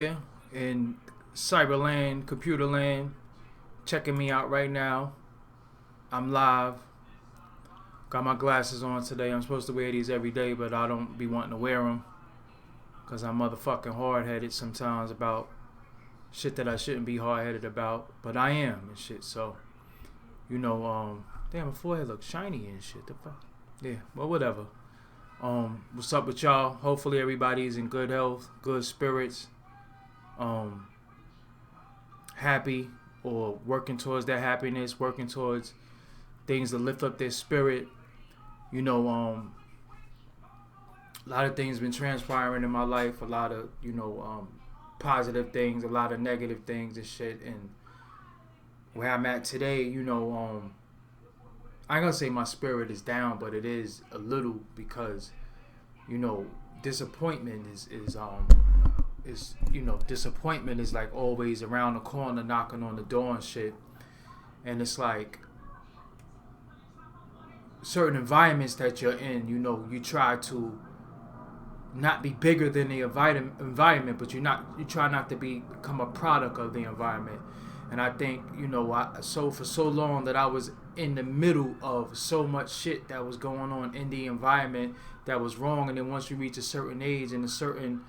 in Cyberland, Computerland, checking me out right now. I'm live. Got my glasses on today. I'm supposed to wear these every day, but I don't be wanting to wear them because I'm motherfucking hard headed sometimes about shit that I shouldn't be hard headed about, but I am and shit. So, damn, my forehead looks shiny and shit. The fuck? Yeah, well, whatever. What's up with y'all? Hopefully everybody's in good health, good spirits, um, happy or working towards that happiness, working towards things to lift up their spirit. A lot of things been transpiring in my life. A lot of positive things, a lot of negative things and shit. And where I'm at today, I ain't gonna say my spirit is down, but it is a little because you know disappointment is disappointment is like always around the corner knocking on the door and shit. And it's like certain environments that you're in, you try to not be bigger than the environment, but you try not to become a product of the environment. And I think so for so long that I was in the middle of so much shit that was going on in the environment that was wrong. And then once you reach a certain age and a certain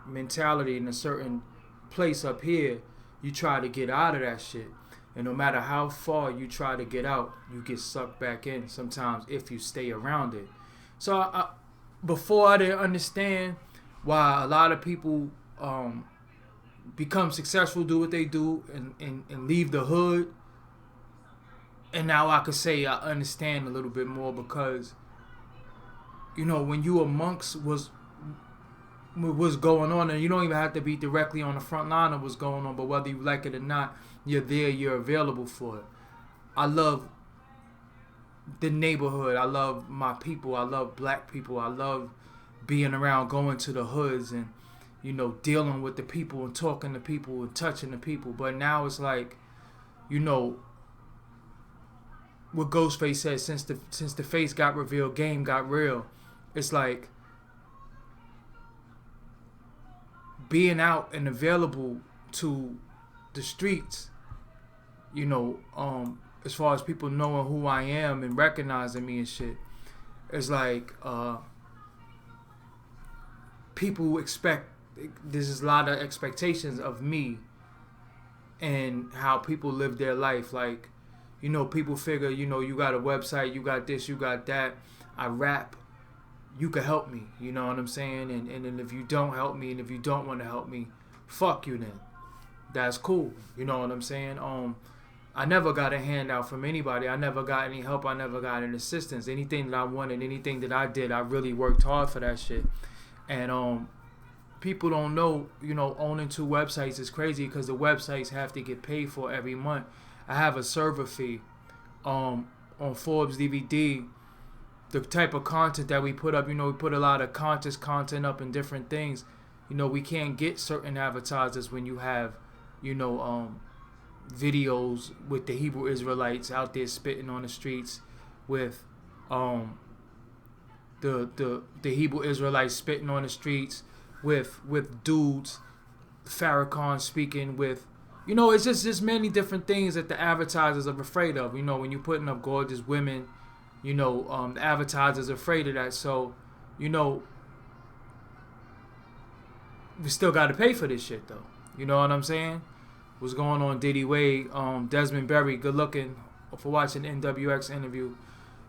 mentality in a certain place up here, you try to get out of that shit. And no matter how far you try to get out, you get sucked back in sometimes if you stay around it. So before I didn't understand why a lot of people become successful, do what they do, and leave the hood. And now I could say I understand a little bit more because, when you amongst what's going on, and you don't even have to be directly on the front line of what's going on, but whether you like it or not, you're there, you're available for it. I love the neighborhood. I love my people. I love black people. I love being around, going to the hoods and, dealing with the people and talking to people and touching the people. But now it's like, what Ghostface said, since the face got revealed, game got real. It's like being out and available to the streets, as far as people knowing who I am and recognizing me and shit. It's like people expect, there's a lot of expectations of me and how people live their life. Like, people figure, you got a website, you got this, you got that. I rap, you can help me, you know what I'm saying? And if you don't help me and if you don't want to help me, fuck you then. That's cool, you know what I'm saying? I never got a handout from anybody. I never got any help. I never got any assistance. Anything that I wanted, anything that I did, I really worked hard for that shit. And people don't know, owning two websites is crazy because the websites have to get paid for every month. I have a server fee on Forbes DVD. The type of content that we put up, we put a lot of conscious content up and different things. We can't get certain advertisers when you have, videos with the Hebrew Israelites out there spitting on the streets with the Hebrew Israelites spitting on the streets with dudes, Farrakhan speaking with, it's just many different things that the advertisers are afraid of. When you're putting up gorgeous women, the advertisers are afraid of that. So, we still got to pay for this shit though. You know what I'm saying? What's going on, Diddy Wade? Desmond Berry, good looking for watching the NWX interview.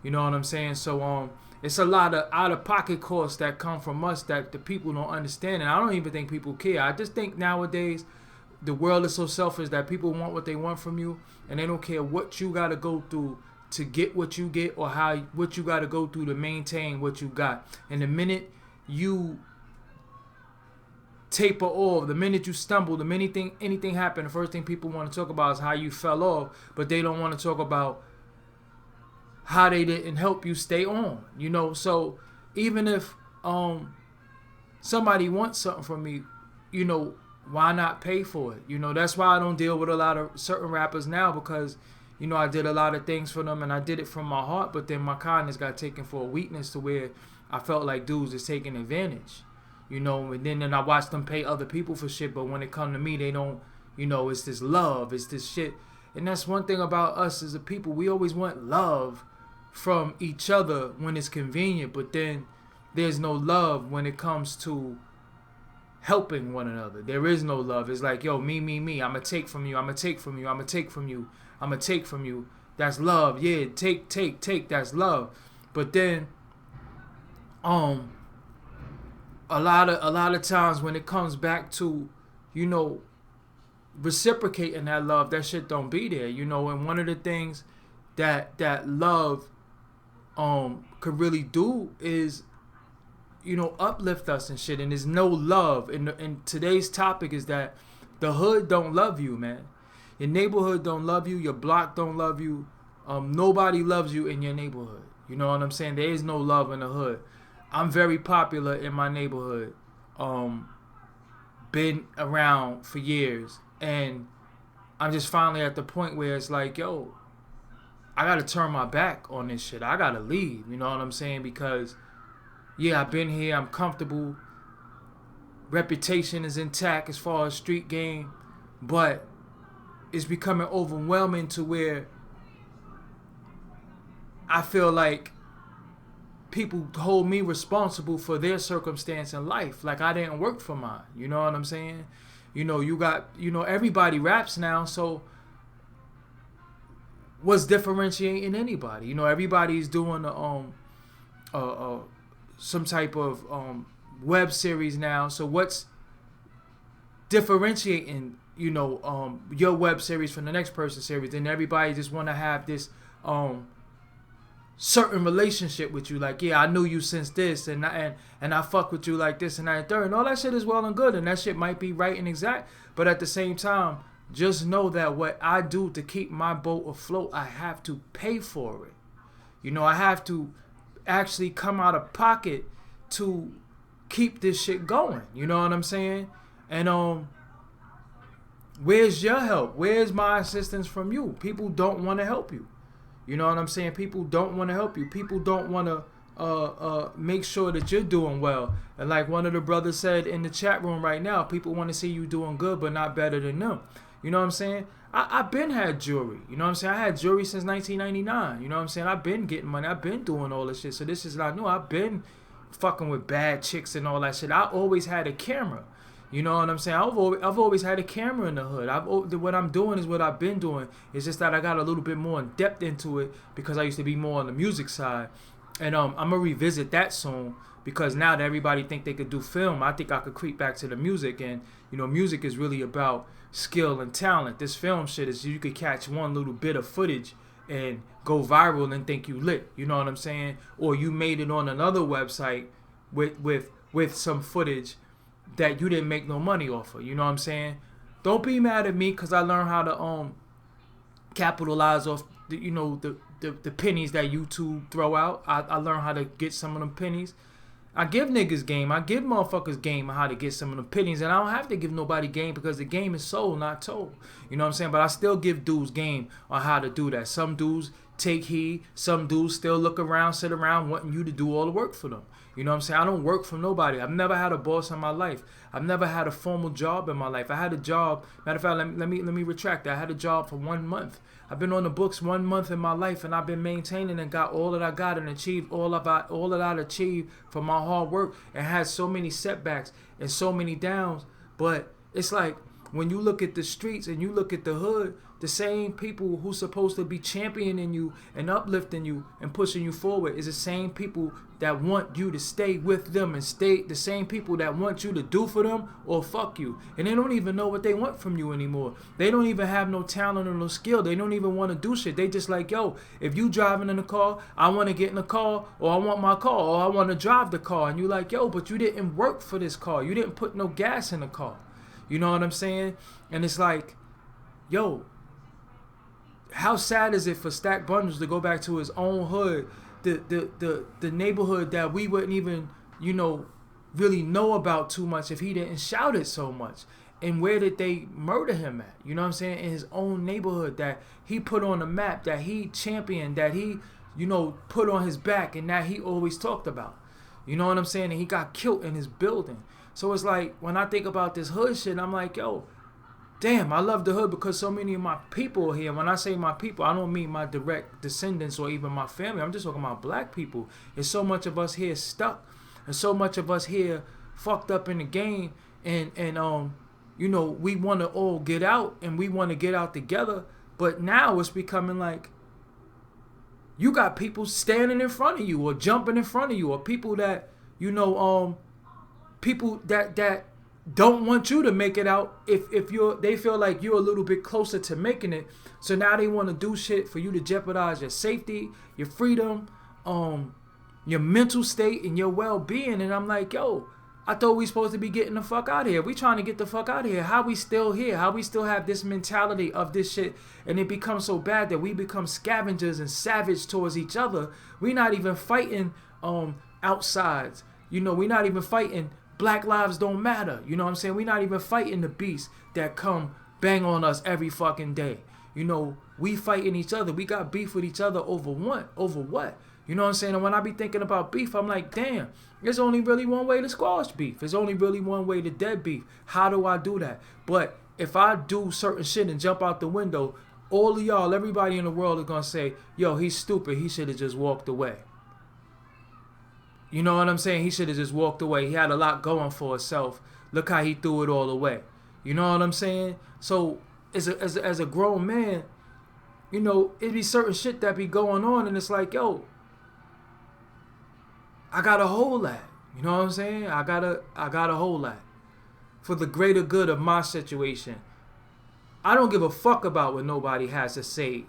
You know what I'm saying? So it's a lot of out of pocket costs that come from us that the people don't understand, and I don't even think people care. I just think nowadays the world is so selfish that people want what they want from you, and they don't care what you got to go through to get what you get or what you got to go through to maintain what you got. And the minute you taper off, the minute you stumble, the minute anything happen, the first thing people want to talk about is how you fell off, but they don't want to talk about how they didn't help you stay on. So even if somebody wants something from me, why not pay for it? That's why I don't deal with a lot of certain rappers now, because I did a lot of things for them and I did it from my heart, but then my kindness got taken for a weakness to where I felt like dudes is taking advantage. you know, and then I watch them pay other people for shit, but when it come to me, they don't, you know, it's this love, it's this shit. And that's one thing about us as a people, we always want love from each other when it's convenient, but then there's no love when it comes to helping one another. There is no love. It's like, yo, me, I'm gonna take from you, I'm gonna take from you, I'm gonna take from you, I'm gonna take from you. That's love. Yeah, take, that's love. But then a lot of times when it comes back to, you know, reciprocating that love, that shit don't be there, you know. And one of the things that love could really do is, you know, uplift us and shit. And there's no love. And today's topic is that the hood don't love you, man. Your neighborhood don't love you. Your block don't love you. Nobody loves you in your neighborhood. You know what I'm saying? There is no love in the hood. I'm very popular in my neighborhood. Been around for years. And I'm just finally at the point where it's like, yo, I got to turn my back on this shit. I got to leave. You know what I'm saying? Because, yeah, I've been here. I'm comfortable. Reputation is intact as far as street game. But it's becoming overwhelming to where I feel like people hold me responsible for their circumstance in life. Like I didn't work for mine. You know what I'm saying? You know, you got, you know, everybody raps now. So what's differentiating anybody? You know, everybody's doing some type of web series now. So what's differentiating, you know, your web series from the next person's series? And everybody just want to have this certain relationship with you. Like, yeah, I knew you since this, and I fuck with you like this and that and third. And all that shit is well and good, and that shit might be right and exact. But at the same time, just know that what I do to keep my boat afloat, I have to pay for it. You know, I have to actually come out of pocket to keep this shit going. You know what I'm saying? And where's your help? Where's my assistance from you? People don't want to help you. You know what I'm saying? People don't want to help you. People don't want to make sure that you're doing well. And like one of the brothers said in the chat room right now, people want to see you doing good, but not better than them. You know what I'm saying? I've been had jewelry. You know what I'm saying? I had jewelry since 1999. You know what I'm saying? I've been getting money. I've been doing all this shit. So this is not new. I've been fucking with bad chicks and all that shit. I always had a camera. You know what I'm saying? I've always had a camera in the hood. What I'm doing is what I've been doing. It's just that I got a little bit more in depth into it because I used to be more on the music side. And I'm going to revisit that soon because now that everybody think they could do film, I think I could creep back to the music. And, you know, music is really about skill and talent. This film shit is you could catch one little bit of footage and go viral and think you lit. You know what I'm saying? Or you made it on another website with some footage that you didn't make no money off of. You know what I'm saying? Don't be mad at me because I learned how to capitalize off the pennies that YouTube throw out. I learned how to get some of them pennies. I give niggas game. I give motherfuckers game on how to get some of them pennies. And I don't have to give nobody game because the game is sold, not told. You know what I'm saying? But I still give dudes game on how to do that. Some dudes take heed. Some dudes still look around, sit around wanting you to do all the work for them. You know what I'm saying? I don't work for nobody. I've never had a boss in my life. I've never had a formal job in my life. I had a job. Matter of fact, let me retract that. I had a job for 1 month. I've been on the books 1 month in my life, and I've been maintaining and got all that I got and achieved all that I achieved from my hard work and had so many setbacks and so many downs. But it's like when you look at the streets and you look at the hood, the same people who's supposed to be championing you and uplifting you and pushing you forward is the same people that want you to stay with them and stay the same people that want you to do for them or fuck you. And they don't even know what they want from you anymore. They don't even have no talent or no skill. They don't even want to do shit. They just like, yo, if you driving in a car, I want to get in a car, or I want my car, or I want to drive the car. And you like, yo, but you didn't work for this car. You didn't put no gas in the car. You know what I'm saying? And it's like, yo, how sad is it for Stack Bundles to go back to his own hood, the neighborhood that we wouldn't even, you know, really know about too much if he didn't shout it so much? And where did they murder him at? You know what I'm saying? In his own neighborhood that he put on the map, that he championed, that he, you know, put on his back and that he always talked about. You know what I'm saying? And he got killed in his building. So it's like, when I think about this hood shit, I'm like, yo, damn, I love the hood because so many of my people are here. When I say my people, I don't mean my direct descendants or even my family. I'm just talking about black people. There's so much of us here stuck. And so much of us here fucked up in the game. And you know, we want to all get out and we want to get out together. But now it's becoming like, you got people standing in front of you or jumping in front of you, or people that, you know, people that don't want you to make it out if they feel like you're a little bit closer to making it. So now they want to do shit for you to jeopardize your safety, your freedom, your mental state, and your well-being. And I'm like, yo, I thought we supposed to be getting the fuck out of here. We trying to get the fuck out of here. How we still here? How we still have this mentality of this shit? And it becomes so bad that we become scavengers and savage towards each other. We not even fighting outsides. You know, we not even fighting Black Lives Don't Matter. You know what I'm saying? We not even fighting the beasts that come bang on us every fucking day. You know, we fighting each other. We got beef with each other over what? Over what? You know what I'm saying? And when I be thinking about beef, I'm like, damn, there's only really one way to squash beef. There's only really one way to dead beef. How do I do that? But if I do certain shit and jump out the window, all of y'all, everybody in the world is going to say, yo, he's stupid. He should have just walked away. You know what I'm saying? He should have just walked away. He had a lot going for himself. Look how he threw it all away. You know what I'm saying? So as a grown man, you know, it be certain shit that be going on, and it's like, yo, I gotta hold that. You know what I'm saying? I gotta hold that for the greater good of my situation. I don't give a fuck about what nobody has to say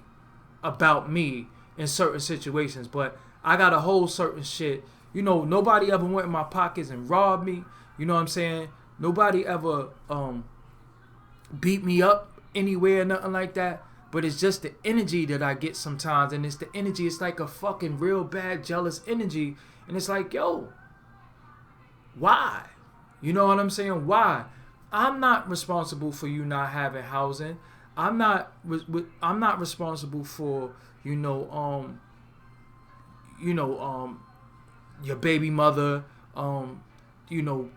about me in certain situations, but I gotta hold certain shit. You know, nobody ever went in my pockets and robbed me. You know what I'm saying? Nobody ever beat me up anywhere, nothing like that. But it's just the energy that I get sometimes. And it's the energy, it's like a fucking real bad jealous energy. And it's like, yo, why? You know what I'm saying? Why? I'm not responsible for you not having housing. I'm not responsible for, your baby mother,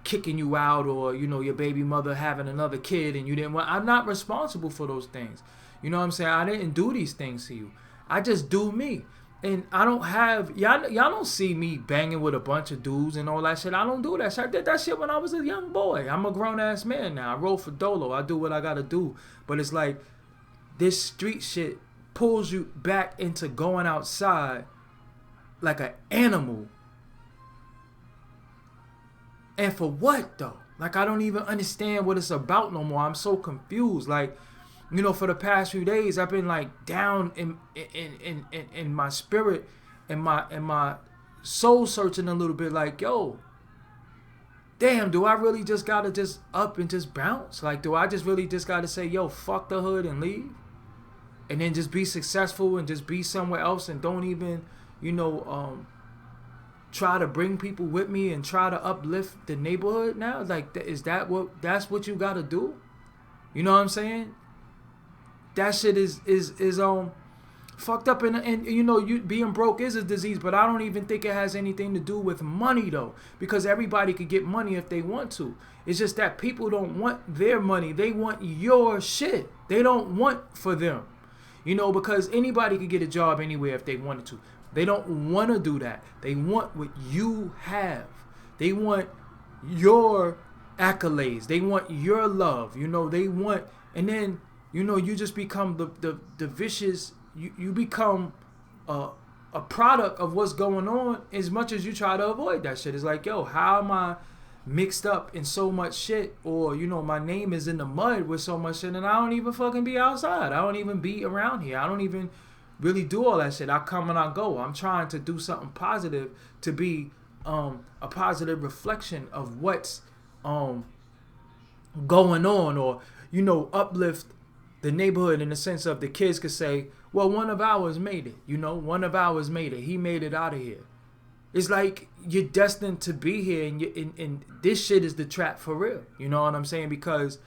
kicking you out, or, your baby mother having another kid and you didn't want. I'm not responsible for those things. You know what I'm saying? I didn't do these things to you. I just do me. And I don't have, y'all don't see me banging with a bunch of dudes and all that shit. I don't do that shit. I did that shit when I was a young boy. I'm a grown ass man now. I roll for Dolo. I do what I gotta do. But it's like, this street shit pulls you back into going outside like an animal. And for what though? Like, I don't even understand what it's about no more. I'm so confused. Like, for the past few days, I've been like down in my spirit and my soul searching a little bit. Like, yo, damn, do I really just gotta just up and just bounce? Like, do I just really just gotta say, yo, fuck the hood and leave, and then just be successful and just be somewhere else and don't even, try to bring people with me and try to uplift the neighborhood now? Like, that's what you gotta do? You know what I'm saying? That shit is fucked up, and you being broke is a disease, but I don't even think it has anything to do with money though, because everybody could get money if they want to. It's just that people don't want their money. They want your shit. They don't want for them. Because anybody could get a job anywhere if they wanted to. They don't want to do that. They want what you have. They want your accolades. They want your love. They want, and then you just become the vicious. You become a product of what's going on, as much as you try to avoid that shit. It's like, yo, how am I mixed up in so much shit? Or, my name is in the mud with so much shit, and I don't even fucking be outside. I don't even be around here. I don't even really do all that shit. I come and I go. I'm trying to do something positive, to be a positive reflection of what's going on, or uplift the neighborhood in the sense of the kids could say, well, one of ours made it. One of ours made it. He made it out of here. It's like you're destined to be here, and this shit is the trap for real. You know what I'm saying? Because,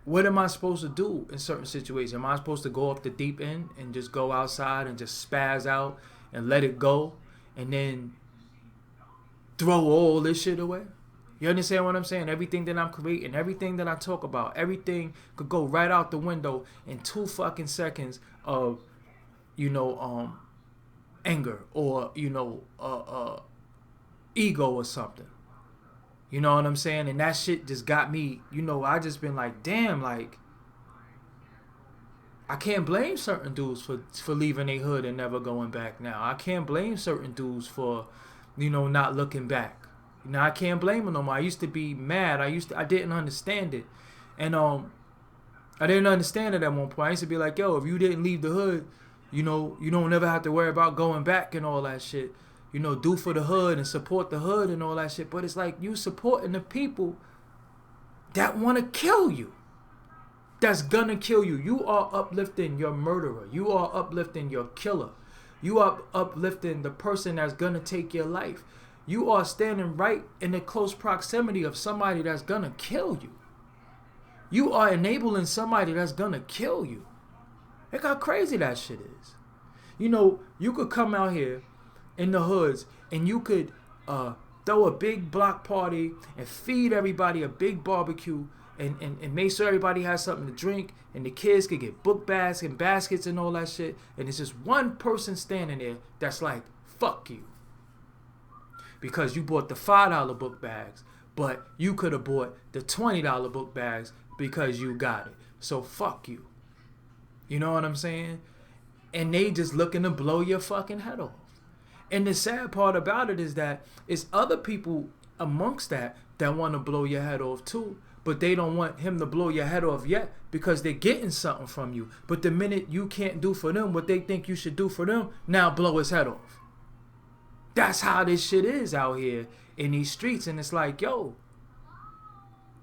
what am I supposed to do in certain situations? Am I supposed to go off the deep end and just go outside and just spaz out and let it go, and then throw all this shit away. You understand what I'm saying? Everything that I'm creating, everything that I talk about, everything could go right out the window in 2 fucking seconds of, anger or, ego or something. You know what I'm saying? And that shit just got me, I just been like, damn, like, I can't blame certain dudes for leaving their hood and never going back now. I can't blame certain dudes for, not looking back. I can't blame them no more. I used to be mad. I didn't understand it. And I didn't understand it at one point. I used to be like, yo, if you didn't leave the hood, you don't never have to worry about going back and all that shit. Do for the hood and support the hood and all that shit. But it's like you supporting the people that want to kill you. That's gonna kill you. You are uplifting your murderer. You are uplifting your killer. You are uplifting the person that's gonna take your life. You are standing right in the close proximity of somebody that's gonna kill you. You are enabling somebody that's gonna kill you. Look how crazy that shit is. You could come out here in the hoods and you could throw a big block party and feed everybody a big barbecue and make sure everybody has something to drink and the kids could get book bags and baskets and all that shit. And it's just one person standing there that's like, fuck you. Because you bought the $5 book bags, but you could have bought the $20 book bags because you got it. So fuck you. You know what I'm saying? And they just looking to blow your fucking head off. And the sad part about it is that it's other people amongst that want to blow your head off too. But they don't want him to blow your head off yet because they're getting something from you. But the minute you can't do for them what they think you should do for them, now blow his head off. That's how this shit is out here in these streets. And it's like, yo,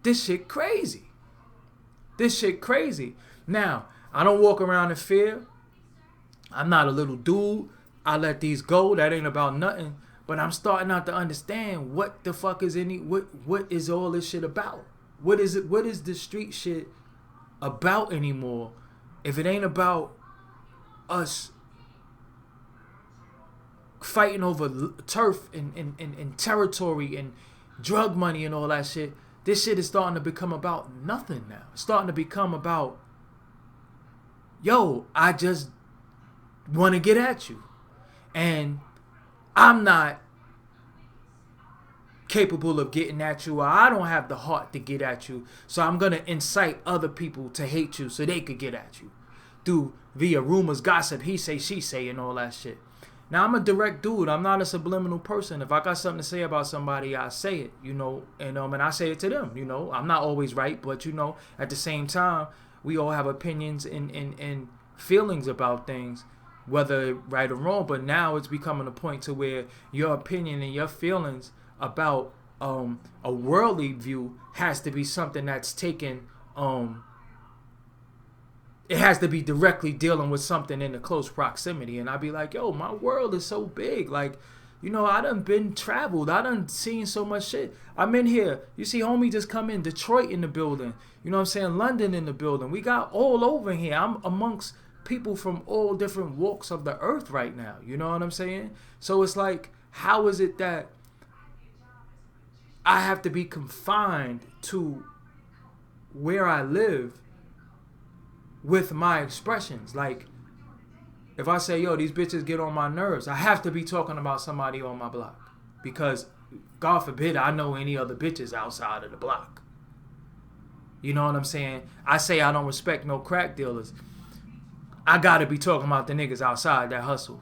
this shit crazy. This shit crazy. Now, I don't walk around in fear. I'm not a little dude. I let these go. That ain't about nothing. But I'm starting out to understand what the fuck is what is all this shit about? What is it? What is the street shit about anymore? If it ain't about us fighting over turf and territory and drug money and all that shit, this shit is starting to become about nothing now. It's starting to become about, yo, I just want to get at you. And I'm not capable of getting at you, or I don't have the heart to get at you, so I'm going to incite other people to hate you so they could get at you via rumors, gossip, he say, she say, and all that shit. Now, I'm a direct dude. I'm not a subliminal person. If I got something to say about somebody, I say it, and I say it to them, I'm not always right, but, at the same time, we all have opinions and feelings about things, whether right or wrong. But now it's becoming a point to where your opinion and your feelings about a worldly view has to be something that's taken, it has to be directly dealing with something in the close proximity. And I'd be like, yo, my world is so big. Like, I done been traveled. I done seen so much shit. I'm in here. You see homie just come in. Detroit in the building. You know what I'm saying? London in the building. We got all over here. I'm amongst people from all different walks of the earth right now. You know what I'm saying? So it's like, how is it that I have to be confined to where I live with my expressions? Like, if I say, yo, these bitches get on my nerves, I have to be talking about somebody on my block. Because, God forbid, I know any other bitches outside of the block. You know what I'm saying? I say I don't respect no crack dealers. I gotta be talking about the niggas outside that hustle.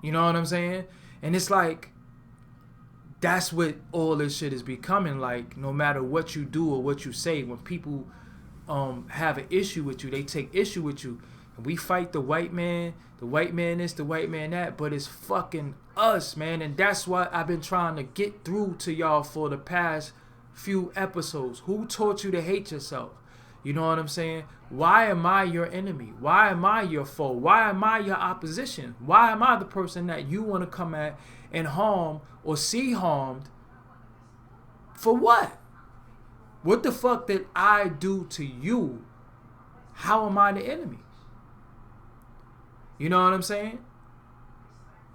You know what I'm saying? And it's like, that's what all this shit is becoming. Like, no matter what you do or what you say, when people have an issue with you, they take issue with you. And we fight the white man this, the white man that, but it's fucking us, man. And that's what I've been trying to get through to y'all for the past few episodes. Who taught you to hate yourself? You know what I'm saying? Why am I your enemy? Why am I your foe? Why am I your opposition? Why am I the person that you want to come at and harm or see harmed? For what? What the fuck did I do to you? How am I the enemy? You know what I'm saying?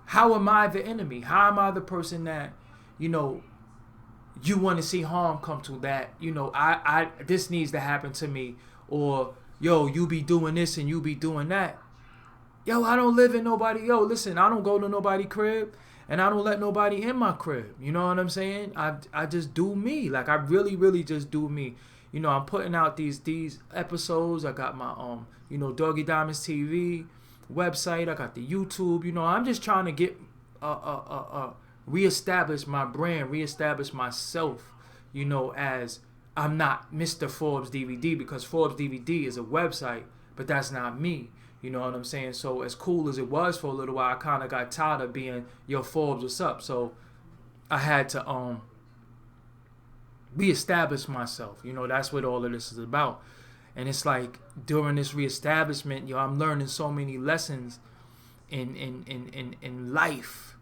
How am I the enemy? How am I the person that, you want to see harm come to that, I this needs to happen to me, or yo, you be doing this and you be doing that. Yo, I don't live in nobody. Yo, listen, I don't go to nobody crib, and I don't let nobody in my crib. You know what I'm saying? I just do me. Like, I really, really just do me. I'm putting out these episodes. I got my Doggie Diamonds TV website. I got the YouTube. I'm just trying to get reestablish my brand, reestablish myself. As I'm not Mr. Forbes DVD, because Forbes DVD is a website, but that's not me. You know what I'm saying? So as cool as it was for a little while, I kind of got tired of being, yo, Forbes, what's up? So I had to reestablish myself. That's what all of this is about. And it's like, during this reestablishment, I'm learning so many lessons in life,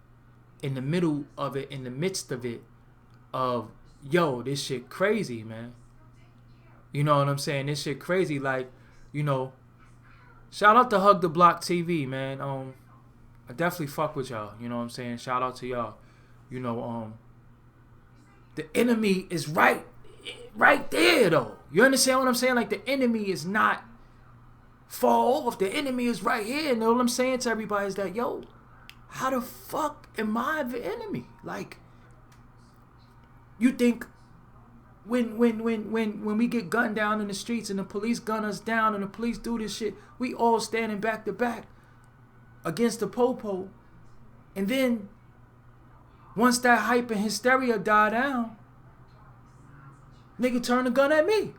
in the middle of it, in the midst of it, of, yo, this shit crazy, man. You know what I'm saying? This shit crazy. Like, shout out to Hug the Block TV, man. I definitely fuck with y'all. You know what I'm saying? Shout out to y'all. The enemy is right there, though. You understand what I'm saying? Like, the enemy is not far off. The enemy is right here. And all I'm saying to everybody is that, yo, how the fuck am I the enemy? Like, you think when we get gunned down in the streets and the police gun us down and the police do this shit, we all standing back to back against the popo, and then once that hype and hysteria die down, nigga turn the gun at me.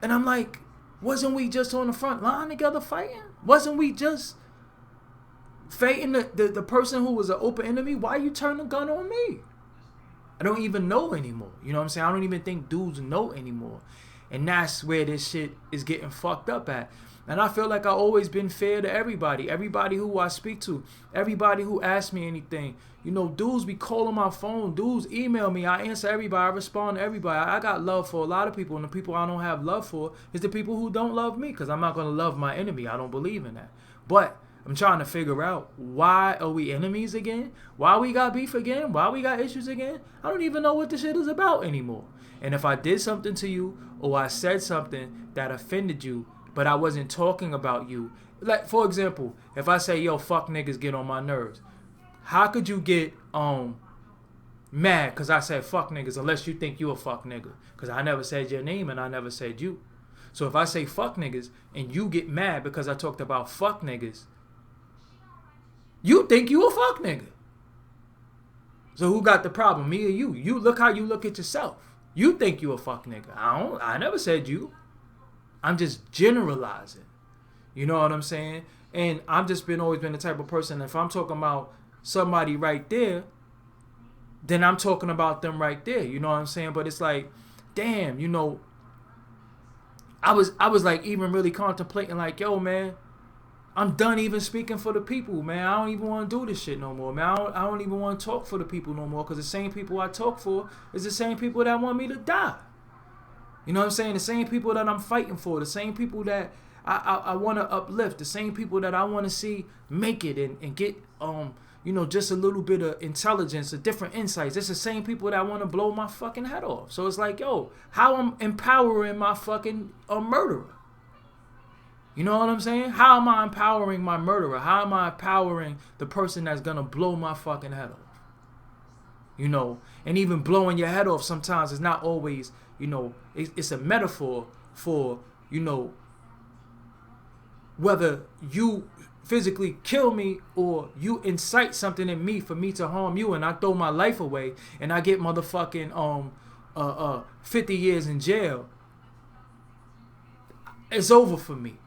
And I'm like, wasn't we just on the front line together fighting? Wasn't we just fighting the person who was an open enemy? Why you turn the gun on me? I don't even know anymore. You know what I'm saying? I don't even think dudes know anymore. And that's where this shit is getting fucked up at. And I feel like I've always been fair to everybody. Everybody who I speak to. Everybody who asks me anything. Dudes be calling my phone. Dudes email me. I answer everybody. I respond to everybody. I got love for a lot of people. And the people I don't have love for is the people who don't love me. Because I'm not going to love my enemy. I don't believe in that. But I'm trying to figure out, why are we enemies again? Why we got beef again? Why we got issues again? I don't even know what this shit is about anymore. And if I did something to you, or I said something that offended you, but I wasn't talking about you. Like, for example, if I say, yo, fuck niggas get on my nerves, how could you get mad because I said fuck niggas, unless you think you a fuck nigga? Because I never said your name and I never said you. So if I say fuck niggas and you get mad because I talked about fuck niggas, you think you a fuck nigga. So who got the problem, me or you? You look how you look at yourself. You think you a fuck nigga. I never said you. I'm just generalizing. You know what I'm saying? And I've just always been the type of person, if I'm talking about somebody right there, then I'm talking about them right there. You know what I'm saying? But it's like, damn, I was like even really contemplating, like, yo, man, I'm done even speaking for the people, man. I don't even want to do this shit no more, man. I don't even want to talk for the people no more, because the same people I talk for is the same people that want me to die. You know what I'm saying? The same people that I'm fighting for, the same people that I want to uplift, the same people that I want to see make it and get, just a little bit of intelligence, of different insights. It's the same people that want to blow my fucking head off. So it's like, yo, how I'm empowering my fucking murderer. You know what I'm saying? How am I empowering my murderer? How am I empowering the person that's going to blow my fucking head off? And even blowing your head off sometimes is not always, it's a metaphor for, whether you physically kill me or you incite something in me for me to harm you, and I throw my life away and I get motherfucking 50 years in jail. It's over for me.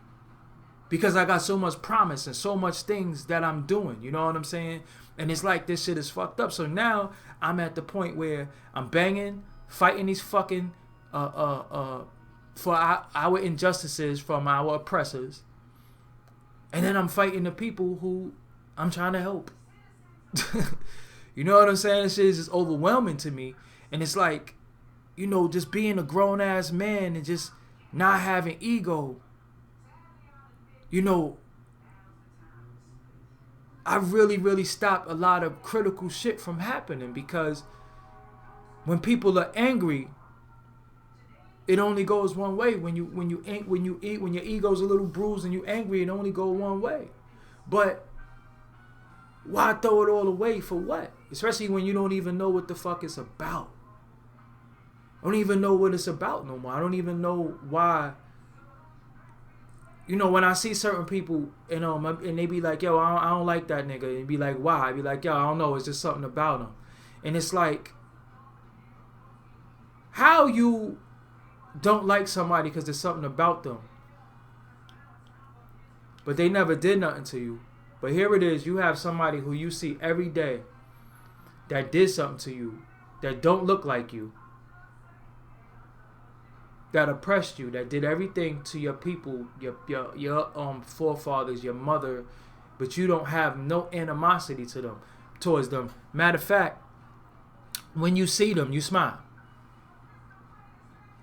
Because I got so much promise and so much things that I'm doing. You know what I'm saying? And it's like, this shit is fucked up. So now I'm at the point where I'm banging, fighting these fucking for our injustices from our oppressors. And then I'm fighting the people who I'm trying to help. You know what I'm saying? This shit is just overwhelming to me. And it's like, just being a grown ass man and just not having ego. I really, really stopped a lot of critical shit from happening, because when people are angry, it only goes one way. When your ego's a little bruised and you angry, it only goes one way. But why throw it all away for what? Especially when you don't even know what the fuck it's about. I don't even know what it's about no more. I don't even know why. You know, when I see certain people, and they be like, yo, I don't like that nigga. And be like, why? I be like, yo, I don't know. It's just something about him. And it's like, how you don't like somebody because there's something about them, but they never did nothing to you. But here it is, you have somebody who you see every day that did something to you, that don't look like you, that oppressed you, that did everything to your people, your forefathers, your mother, but you don't have no animosity towards them. Matter of fact, when you see them, you smile.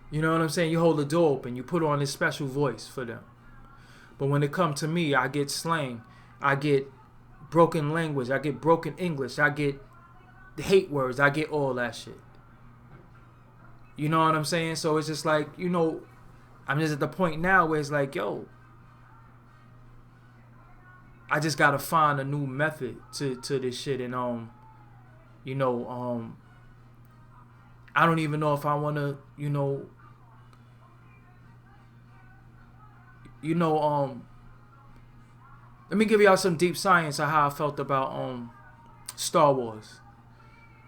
You know what I'm saying? You hold the door open. You put on this special voice for them. But when it comes to me, I get slang. I get broken language. I get broken English. I get hate words. I get all that shit. You know what I'm saying? So it's just like, I'm just at the point now where it's like, yo, I just got to find a new method to this shit. And, I don't even know if I want to, let me give y'all some deep science of how I felt about Star Wars,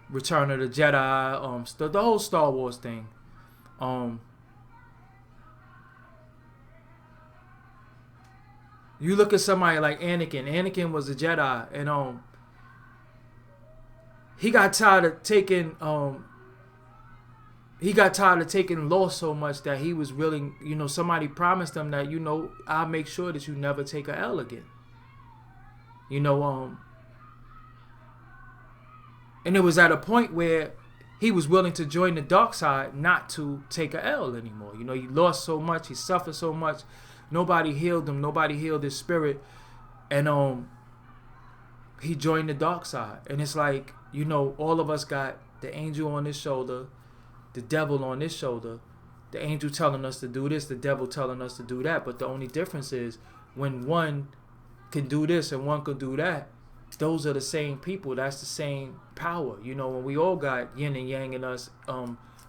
Return of the Jedi, the whole Star Wars thing. You look at somebody like Anakin. Anakin was a Jedi, and he got tired of taking loss so much that he was willing, somebody promised him that, I'll make sure that you never take a L again. And it was at a point where he was willing to join the dark side not to take a L anymore. He lost so much, he suffered so much, nobody healed him, nobody healed his spirit, and he joined the dark side. And it's like, all of us got the angel on his shoulder, the devil on his shoulder, the angel telling us to do this, the devil telling us to do that. But the only difference is when one can do this and one can do that, those are the same people. That's the same power. When we all got yin and yang in us,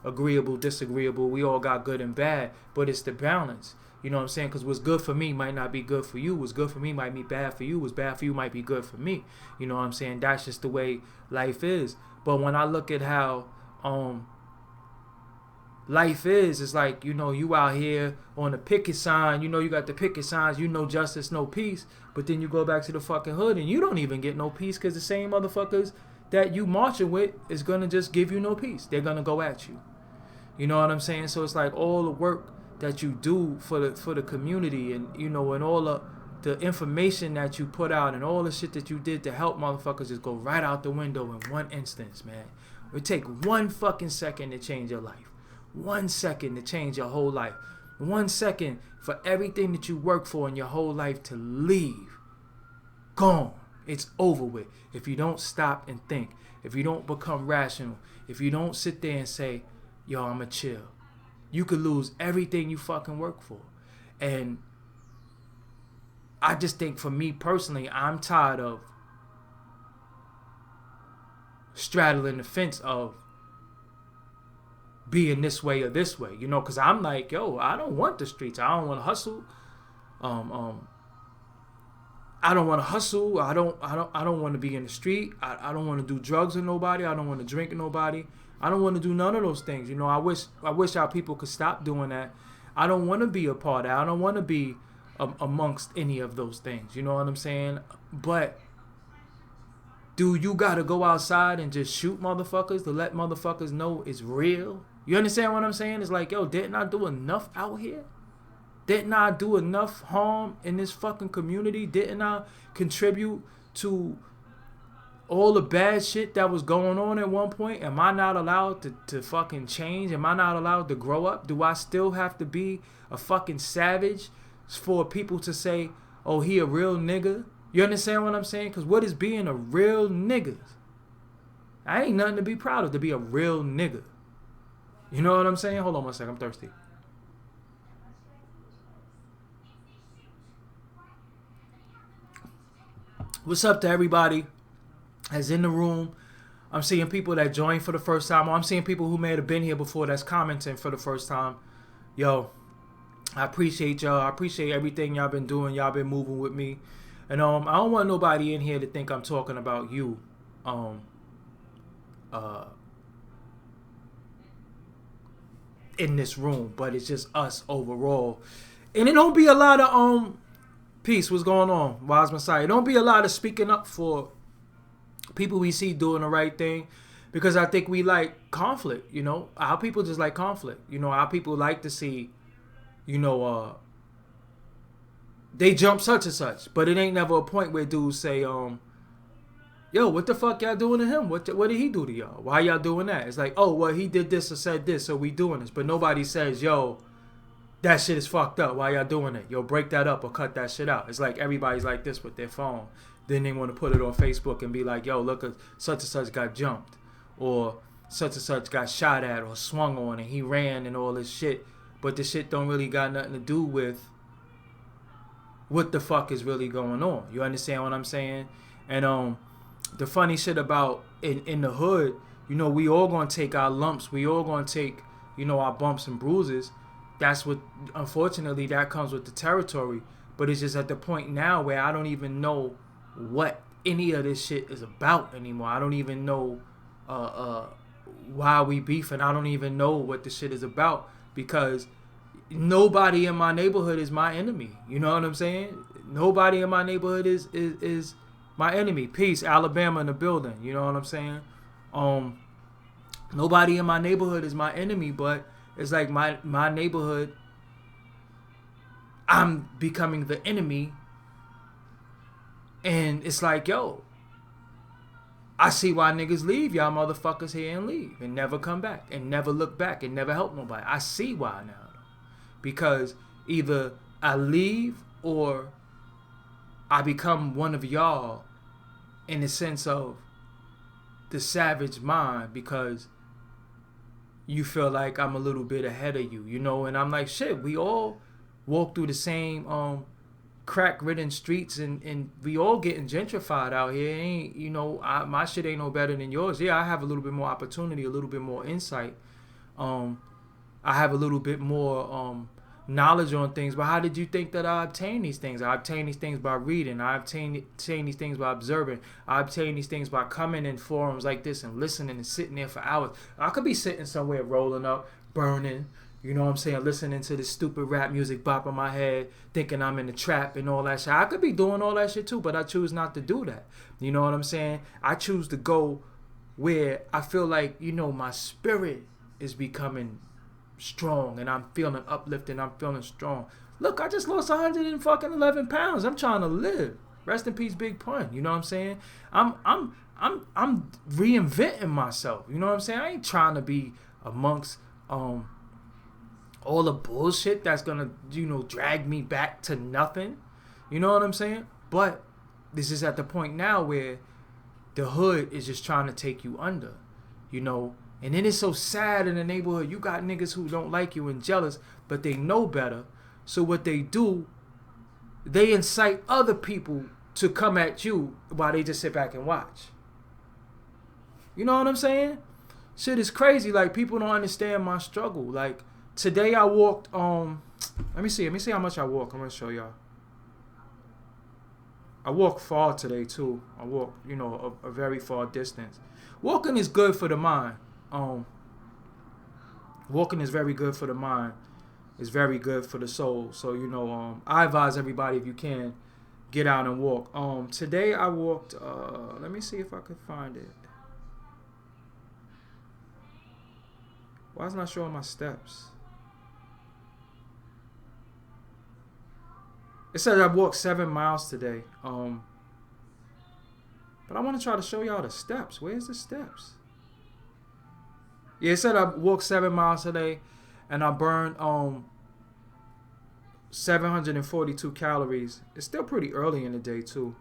agreeable, disagreeable, we all got good and bad, but it's the balance. You know what I'm saying? Because what's good for me might not be good for you. What's good for me might be bad for you. What's bad for you might be good for me. You know what I'm saying? That's just the way life is. But when I look at how life is, it's like, you out here on the picket sign, you got the picket signs, justice, no peace, but then you go back to the fucking hood and you don't even get no peace because the same motherfuckers that you marching with is gonna just give you no peace. They're gonna go at you. You know what I'm saying? So it's like all the work that you do for the community, and and all the information that you put out and all the shit that you did to help motherfuckers just go right out the window in one instance, man. It would take 1 fucking second to change your life. 1 second to change your whole life. 1 second for everything that you work for in your whole life to leave. Gone. It's over with. If you don't stop and think, if you don't become rational, if you don't sit there and say, yo, I'ma chill, you could lose everything you fucking work for. And I just think, for me personally, I'm tired of straddling the fence of being this way or this way, because I'm like, yo, I don't want the streets. I don't want to hustle. I don't want to hustle. I don't want to be in the street. I don't want to do drugs with nobody. I don't want to drink with nobody. I don't want to do none of those things. I wish our people could stop doing that. I don't want to be a part of that. I don't want to be amongst any of those things. You know what I'm saying? But do you got to go outside and just shoot motherfuckers to let motherfuckers know it's real? You understand what I'm saying? It's like, yo, didn't I do enough out here? Didn't I do enough harm in this fucking community? Didn't I contribute to all the bad shit that was going on at one point? Am I not allowed to fucking change? Am I not allowed to grow up? Do I still have to be a fucking savage for people to say, oh, he a real nigga? You understand what I'm saying? Because what is being a real nigga? I ain't nothing to be proud of, to be a real nigga. You know what I'm saying? Hold on one second. I'm thirsty. What's up to everybody that's in the room? I'm seeing people that joined for the first time. Or I'm seeing people who may have been here before that's commenting for the first time. Yo, I appreciate y'all. I appreciate everything y'all been doing. Y'all been moving with me. And I don't want nobody in here to think I'm talking about you. In this room, but it's just us overall. And it don't be a lot of peace. What's going on? Wise Messiah. It don't be a lot of speaking up for people we see doing the right thing, because I think we like conflict. You know, our people just like conflict. You know, our people like to see, you know, they jump such and such, but it ain't never a point where dudes say, yo, what the fuck y'all doing to him? What did he do to y'all? Why y'all doing that? It's like, oh, well, he did this or said this, so we doing this. But nobody says, yo, that shit is fucked up. Why y'all doing it? Yo, break that up or cut that shit out. It's like everybody's like this with their phone. Then they want to put it on Facebook and be like, yo, look, such and such got jumped. Or such and such got shot at or swung on and he ran and all this shit. But the shit don't really got nothing to do with what the fuck is really going on. You understand what I'm saying? And the funny shit about in the hood, you know, we all gonna take our lumps. We all gonna take, you know, our bumps and bruises. That's what, unfortunately, that comes with the territory. But it's just at the point now where I don't even know what any of this shit is about anymore. I don't even know why we beefing. I don't even know what the shit is about, because nobody in my neighborhood is my enemy. You know what I'm saying? Nobody in my neighborhood is my enemy. Peace, Alabama in the building. You know what I'm saying? Nobody in my neighborhood is my enemy, but it's like my neighborhood, I'm becoming the enemy. And it's like, yo, I see why niggas leave y'all motherfuckers here and leave and never come back and never look back and never help nobody. I see why now. Because either I leave or I become one of y'all in the sense of the savage mind, because you feel like I'm a little bit ahead of you, you know? And I'm like, shit, we all walk through the same crack-ridden streets and we all getting gentrified out here. Ain't, you know, my shit ain't no better than yours. Yeah, I have a little bit more opportunity, a little bit more insight. I have a little bit more knowledge on things, but how did you think that I obtain these things? I obtain these things by reading. I obtain these things by observing. I obtain these things by coming in forums like this and listening and sitting there for hours. I could be sitting somewhere rolling up, burning, you know what I'm saying, listening to this stupid rap music bop in my head, thinking I'm in the trap and all that shit. I could be doing all that shit too, but I choose not to do that. You know what I'm saying? I choose to go where I feel like, you know, my spirit is becoming strong and I'm feeling uplifted, I'm feeling strong. Look, I just lost 111 pounds. I'm trying to live. Rest in peace, Big Pun. You know what I'm saying? I'm reinventing myself. You know what I'm saying? I ain't trying to be amongst all the bullshit that's gonna, you know, drag me back to nothing. You know what I'm saying? But this is at the point now where the hood is just trying to take you under, you know. And then it's so sad in the neighborhood. You got niggas who don't like you and jealous, but they know better. So what they do, they incite other people to come at you while they just sit back and watch. You know what I'm saying? Shit is crazy. Like, people don't understand my struggle. Like, today I walked, let me see how much I walk. I'm gonna show y'all. I walk far today too. I walk, you know, a very far distance. Walking is good for the mind. Walking is very good for the mind. It's very good for the soul. So, you know, I advise everybody, if you can, get out and walk. Today I walked, let me see if I could find it. Why is it not showing my steps? It says I walked 7 miles today. But I want to try to show y'all the steps. Where's the steps? Yeah, it said I walked 7 miles today and I burned 742 calories. It's still pretty early in the day too.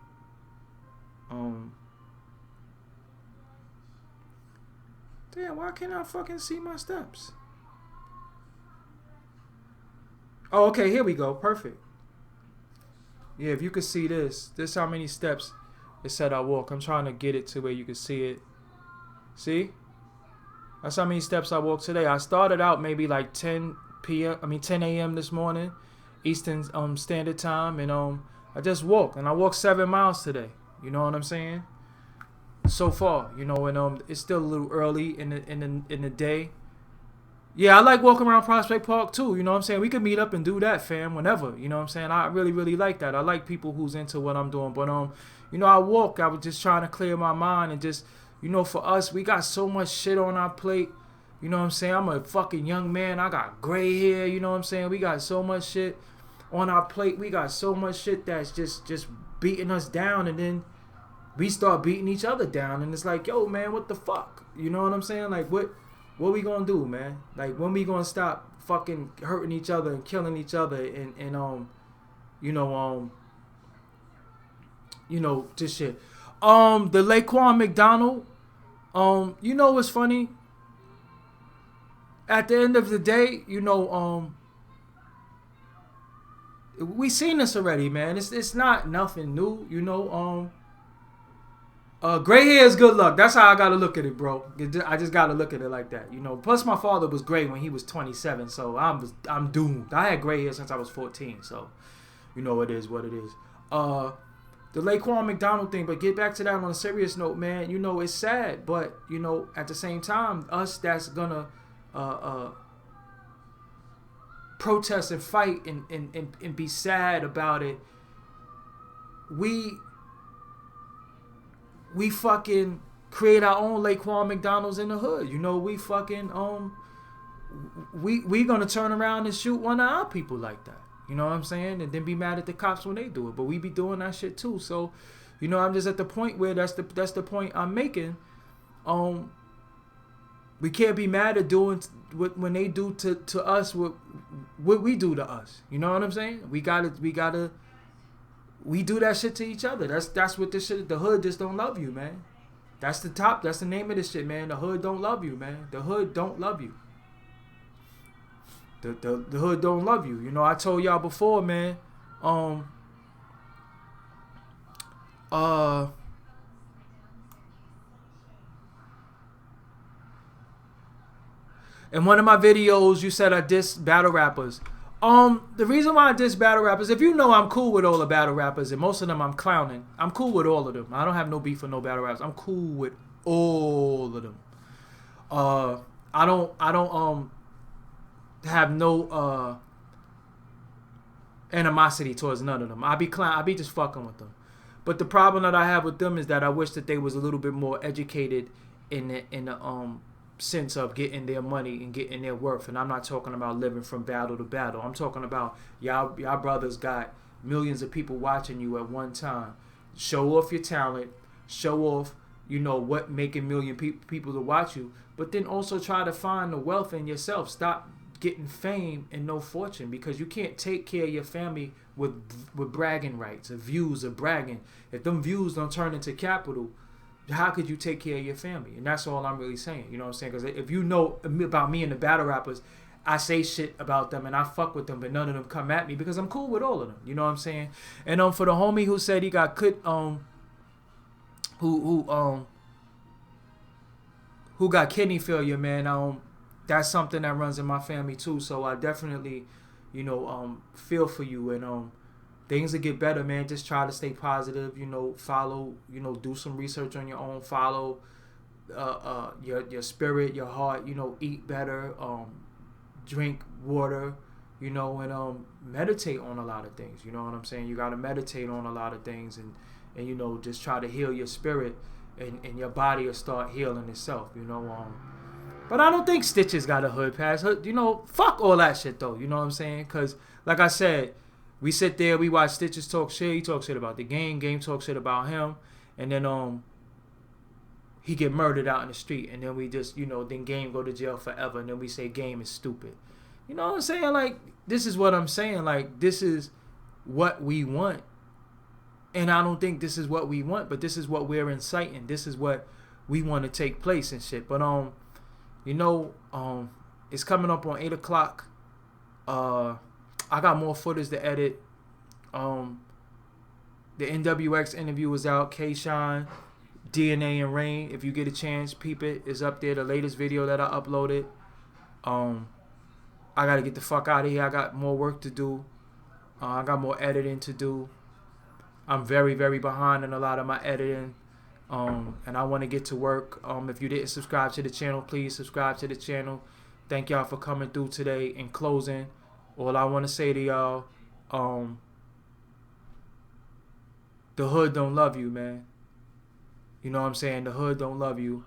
Damn, why can't I fucking see my steps? Oh, okay, here we go. Perfect. Yeah, if you could see this how many steps it said I walk. I'm trying to get it to where you can see it. See? That's how many steps I walked today. I started out maybe like 10 a.m. this morning, Eastern Standard Time, and I just walked, and I walked 7 miles today. You know what I'm saying? So far, you know, and it's still a little early in the day. Yeah, I like walking around Prospect Park too. You know what I'm saying? We could meet up and do that, fam, whenever. You know what I'm saying? I really, really like that. I like people who's into what I'm doing. But you know, I walk. I was just trying to clear my mind and just, you know, for us, we got so much shit on our plate. You know what I'm saying? I'm a fucking young man. I got gray hair. You know what I'm saying? We got so much shit on our plate. We got so much shit that's just beating us down, and then we start beating each other down, and it's like, yo, man, what the fuck? You know what I'm saying? Like, what we gonna do, man? Like, when we gonna stop fucking hurting each other and killing each other and this shit. The Laquan McDonald, you know what's funny? At the end of the day, you know, we seen this already, man. It's not nothing new, you know. Gray hair is good luck. That's how I gotta look at it, bro. I just gotta look at it like that, you know. Plus, my father was gray when he was 27, so I'm doomed. I had gray hair since I was 14, so you know it is what it is. The Laquan McDonald thing, but get back to that on a serious note, man. You know, it's sad, but you know, at the same time, us that's gonna protest and fight and be sad about it, we fucking create our own Laquan McDonald's in the hood. You know, we fucking we gonna turn around and shoot one of our people like that. You know what I'm saying? And then be mad at the cops when they do it. But we be doing that shit too. So, you know, I'm just at the point where that's the point I'm making. We can't be mad at doing when they do to us what we do to us. You know what I'm saying? We do that shit to each other. That's what this shit. The hood just don't love you, man. That's the name of this shit, man. The hood don't love you, man. The hood don't love you. The hood don't love you. You know, I told y'all before, man. In one of my videos, you said I diss battle rappers. The reason why I diss battle rappers, if you know, I'm cool with all the battle rappers, and most of them I'm clowning. I'm cool with all of them. I don't have no beef with no battle rappers. I'm cool with all of them. I don't have no animosity towards none of them. I be just fucking with them. But the problem that I have with them is that I wish that they was a little bit more educated in the sense of getting their money and getting their worth. And I'm not talking about living from battle to battle. I'm talking about y'all brothers got millions of people watching you at one time. Show off your talent. Show off, you know, what making million people to watch you. But then also try to find the wealth in yourself. Stop getting fame and no fortune, because you can't take care of your family with bragging rights, or views, or bragging. If them views don't turn into capital, how could you take care of your family? And that's all I'm really saying. You know what I'm saying? Because if you know about me and the battle rappers, I say shit about them and I fuck with them, but none of them come at me because I'm cool with all of them. You know what I'm saying? And for the homie who said he got who got kidney failure, man, that's something that runs in my family too. So I definitely, you know, feel for you, and things will get better, man. Just try to stay positive, you know, follow, you know, do some research on your own, follow your spirit, your heart, you know, eat better, drink water, you know, and meditate on a lot of things. You know what I'm saying? You got to meditate on a lot of things, and you know, just try to heal your spirit, and your body will start healing itself, you know. But I don't think Stitches got a hood pass. You know, fuck all that shit though. You know what I'm saying? Because like I said, we sit there, we watch Stitches talk shit. He talks shit about the game talk shit about him, and then he get murdered out in the street, and then we just, you know, then Game go to jail forever, and then we say Game is stupid. You know what I'm saying? Like, this is what I'm saying. Like, this is what we want And I don't think this is what we want, but this is what we're inciting. This is what we want to take place and shit. But it's coming up on 8 o'clock. I got more footage to edit. The NWX interview was out. K-Shine, DNA and Rain. If you get a chance, peep it. It's up there. The latest video that I uploaded. I gotta get the fuck out of here. I got more work to do. I got more editing to do. I'm very, very behind in a lot of my editing. And I want to get to work. If you didn't subscribe to the channel, please subscribe to the channel. Thank y'all for coming through today. In closing, all I want to say to y'all, the hood don't love you, man. You know what I'm saying? The hood don't love you.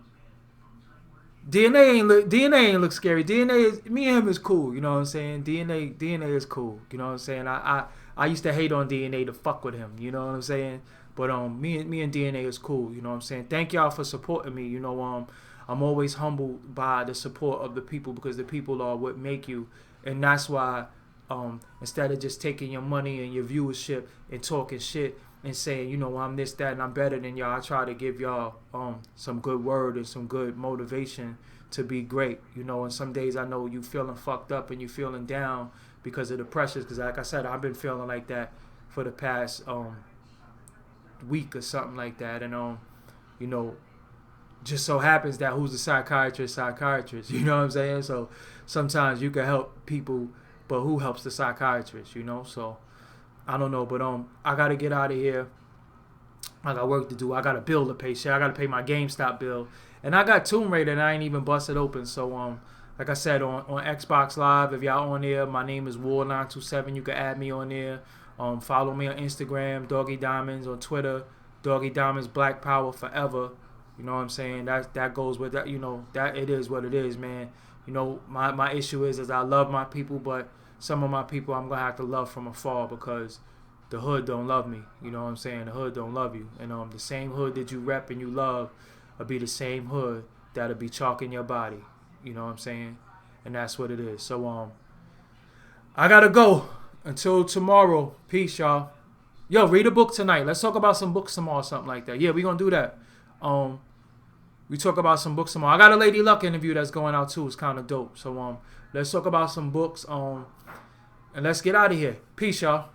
DNA ain't look scary. DNA is, me and him is cool. You know what I'm saying? DNA is cool. You know what I'm saying? I used to hate on DNA to fuck with him. You know what I'm saying? But me and DNA is cool. You know what I'm saying? Thank y'all for supporting me. You know, I'm always humbled by the support of the people, because the people are what make you. And that's why instead of just taking your money and your viewership and talking shit and saying, you know, I'm this, that, and I'm better than y'all, I try to give y'all some good word and some good motivation to be great. You know, and some days I know you feeling fucked up and you feeling down because of the pressures. Because like I said, I've been feeling like that for the past week or something like that. And you know, just so happens that who's the psychiatrist, you know what I'm saying? So sometimes you can help people, but who helps the psychiatrist, you know? So I don't know, but I gotta get out of here. I got work to do. I got a bill to pay. Shit, I gotta pay my GameStop bill, and I got Tomb Raider and I ain't even busted open. So like I said, on Xbox Live, if y'all on there, my name is War927. You can add me on there. Follow me on Instagram, Doggie Diamonds, on Twitter, Doggie Diamonds, Black Power Forever. You know what I'm saying? That goes with that. You know, that it is what it is, man. You know, my issue is I love my people, but some of my people I'm gonna have to love from afar, because the hood don't love me. You know what I'm saying? The hood don't love you. And the same hood that you rep and you love will be the same hood that'll be chalking your body. You know what I'm saying? And that's what it is. So I gotta go. Until tomorrow. Peace, y'all. Yo, read a book tonight. Let's talk about some books tomorrow, something like that. Yeah, we gonna do that. We talk about some books tomorrow. I got a Lady Luck interview that's going out too. It's kind of dope. So let's talk about some books. And let's get out of here. Peace, y'all.